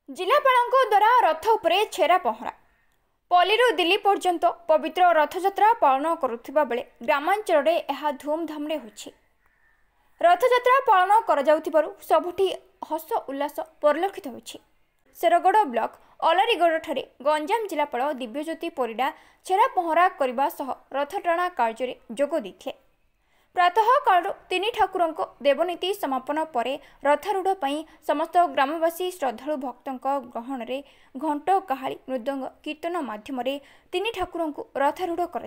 जिलापालଙ୍କ द्वारा रथ उपरे छेरा पहरा पल्लीरू दिल्ली पर्यंत पवित्र रथयात्रा पालन करुथिबा बेले ग्रामांचल यह धूमधाम होछि। रथयात्रा पालन कर सबुठी हस उल्लास परिलक्षित होछि। शेरगढ़ ब्लॉक अलारीगढ़ ठारे गंजाम जिलापाल दिव्यज्योति परिडा छेरा पहरा करने सह रथटाणा कार्य जोग देथिले। प्रातः काल तीन ठाकुरों देवनीति समापन पर रथारूढ़ समस्त ग्रामवासी श्रद्धालु भक्तों ग्रहण में घंट काहाली मृदंग कीर्तन माध्यम तीन ठाकुरों रथारूढ़ कर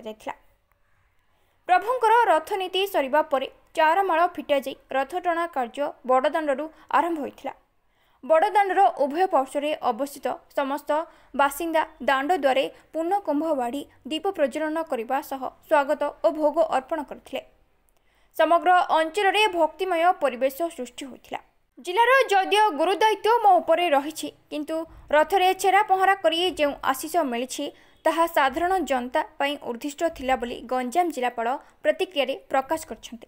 प्रभुंकर रथनीति सरिबा परे चारमाळ फिटा जाई रथटଣା कार्य बड़दाण्डरू आरंभ होइथिला। बड़दाण्डर उभय पार्श्वे अवस्थित समस्त बासिंदा दाण्ड द्वारे पूर्ण कुंभ बाढ़ी दीप प्रज्वलन करने सह स्वागत और भोग अर्पण करथिले। समग्र अंचल भक्तिमय परिवेश सृष्टि होता। जिलार जदियो गुरुदायित्व मो उपरे रही किंतु रथरे छेरा पहरा करी जो आशीष मिली ताहा साधारण जनता पई उद्दिष्ट थिला बोली गंजाम जिलापाल प्रतिक्रिया प्रकाश करछन्ते।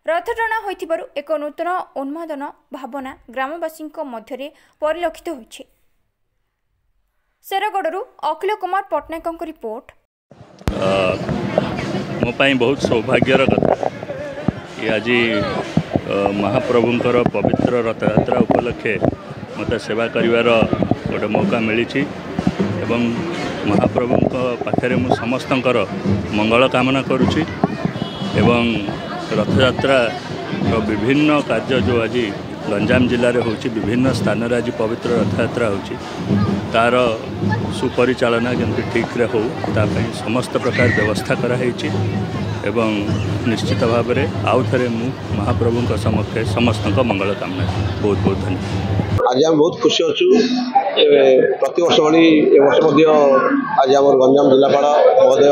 रथटଣା होइथिबारु एक नूतन उन्मादन भावना ग्रामवासी मध्य परिलक्षित होइछि। शेरगढ़ अखिल कुमार पट्टनायक रिपोर्ट। मो पाई बहुत सौभाग्यर कथा आज महाप्रभुंकर पवित्र रथयात्रा उपलक्षे मत सेवा करिवार गोटे मौका मिली एवं महाप्रभुंक पाखरे मु समस्तंकर मंगल कामना करुछि एवं रथयात्रा विभिन्न कार्य जो आज गंजाम जिले में होछि विभिन्न स्थान रे आज पवित्र रथयात्रा होछि तार सुपरिचालना केमती ठीक रे हो तापई समस्त प्रकार व्यवस्था कराई एवं निश्चित भाव में आउ थे मु महाप्रभु समक्षे समस्त मंगल कामना बहुत बहुत धन्यवाद। आज आम बहुत खुशी अच्छु प्रति वर्ष भाई वर्ष आज आम गंजाम जिलापाल महोदय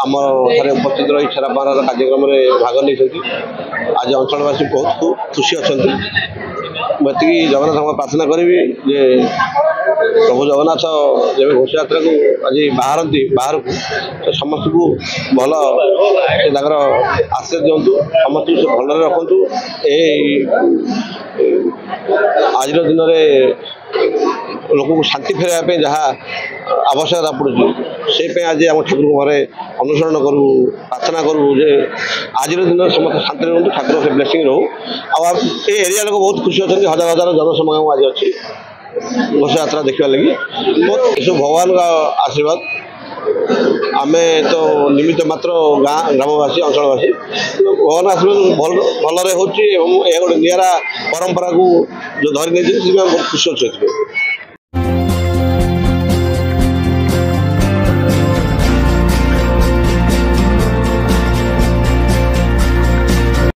आम थे उपस्थित रही छेरा पहरार कार्यक्रम में भाग नहीं। आज अंचलवासी बहुत खुशी अच्छा मुझे जगन्नाथ प्रार्थना करी जे प्रभु जगन्नाथ जब घोषयात्रा को आज बाहरती बाहर को समस्त को भल आशीर्वाद दिंतु समस्त से भल रखु। आज दिन में लोक को शांति फेरवाई जहाँ आवश्यकता पड़ू से आज आम ठाकुर घरे अनुसरण करूँ प्रार्थना करूँ जे आज दिन समस्त शांति रुँ ठाकुर से ब्लेसिंग रो। एरिया लोग बहुत खुशी अच्छा हजार हजार जनसमागम आज अच्छी घोषयात्रा देखा लगी बहुत सब भगवान का आशीर्वाद आमे तो निमित्त मात्र ग्रामवासी अंचलवासी भगवान आशीर्वाद भल हो गोटे निरा परंपरा को जो धरी नहीं बहुत खुशी अच्छे।